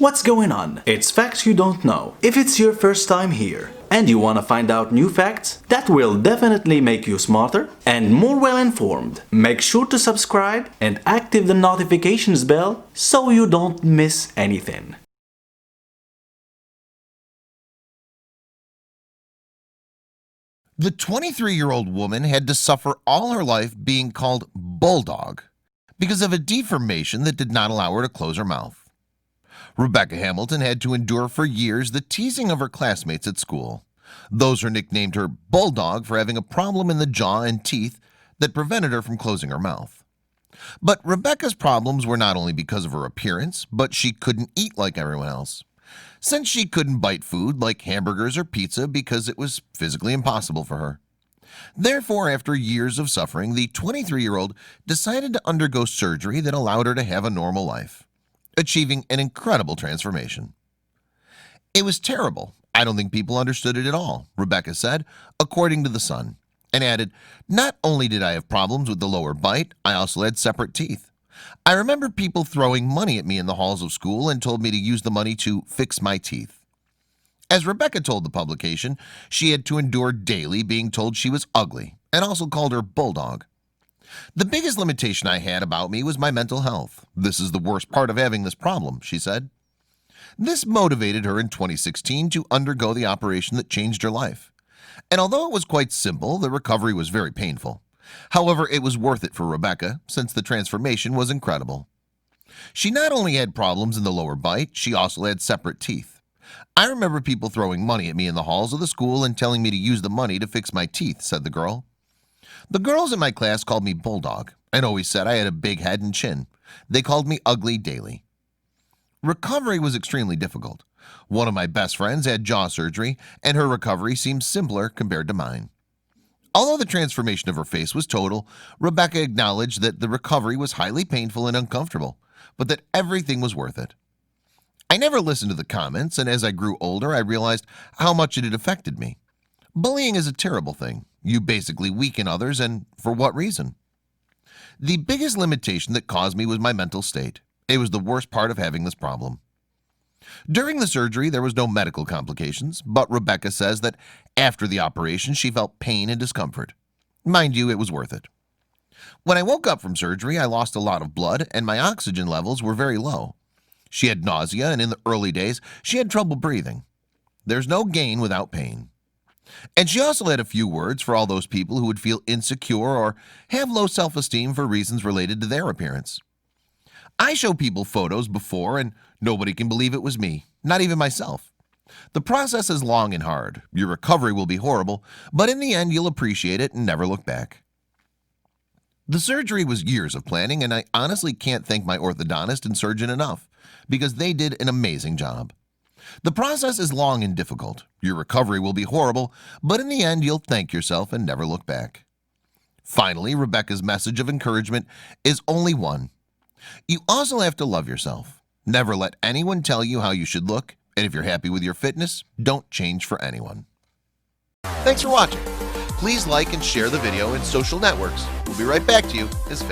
What's going on? It's facts you don't know. If it's your first time here and you want to find out new facts that will definitely make you smarter and more well informed, make sure to subscribe and activate the notifications bell so you don't miss anything. The 23-year-old woman had to suffer all her life being called Bulldog because of a deformation that did not allow her to close her mouth. Rebecca Hamilton had to endure for years the teasing of her classmates at school. Those who nicknamed her Bulldog for having a problem in the jaw and teeth that prevented her from closing her mouth. But Rebecca's problems were not only because of her appearance, but she couldn't eat like everyone else. Since she couldn't bite food like hamburgers or pizza because it was physically impossible for her. Therefore, after years of suffering, the 23-year-old decided to undergo surgery that allowed her to have a normal life, achieving an incredible transformation. It was terrible. I don't think people understood it at all, Rebecca said, according to The Sun, and added, "Not only did I have problems with the lower bite, I also had separate teeth. I remember people throwing money at me in the halls of school and told me to use the money to fix my teeth." As Rebecca told the publication, she had to endure daily being told she was ugly and also called her Bulldog. "The biggest limitation I had about me was my mental health. This is the worst part of having this problem," she said. This motivated her in 2016 to undergo the operation that changed her life. And although it was quite simple, the recovery was very painful. However, it was worth it for Rebecca since the transformation was incredible. She not only had problems in the lower bite, she also had separate teeth. "I remember people throwing money at me in the halls of the school and telling me to use the money to fix my teeth," said the girl. "The girls in my class called me Bulldog and always said I had a big head and chin. They called me ugly daily." Recovery was extremely difficult. One of my best friends had jaw surgery, and her recovery seemed simpler compared to mine. Although the transformation of her face was total, Rebecca acknowledged that the recovery was highly painful and uncomfortable, but that everything was worth it. "I never listened to the comments, and as I grew older, I realized how much it had affected me. Bullying is a terrible thing. You basically weaken others, and for what reason? The biggest limitation that caused me was my mental state. It was the worst part of having this problem." During the surgery, there was no medical complications, but Rebecca says that after the operation, she felt pain and discomfort. Mind you, it was worth it. "When I woke up from surgery, I lost a lot of blood and my oxygen levels were very low. She had nausea, and in the early days, she had trouble breathing. There's no gain without pain." And she also had a few words for all those people who would feel insecure or have low self-esteem for reasons related to their appearance. "I show people photos before and nobody can believe it was me, not even myself. The process is long and hard. Your recovery will be horrible, but in the end you'll appreciate it and never look back." The surgery was years of planning, and I honestly can't thank my orthodontist and surgeon enough because they did an amazing job. The process is long and difficult. Your recovery will be horrible, but in the end you'll thank yourself and never look back. Finally, Rebecca's message of encouragement is only one. You also have to love yourself. Never let anyone tell you how you should look, and if you're happy with your fitness, don't change for anyone. Thanks for watching. Please like and share the video in social networks. We'll be right back to you as fast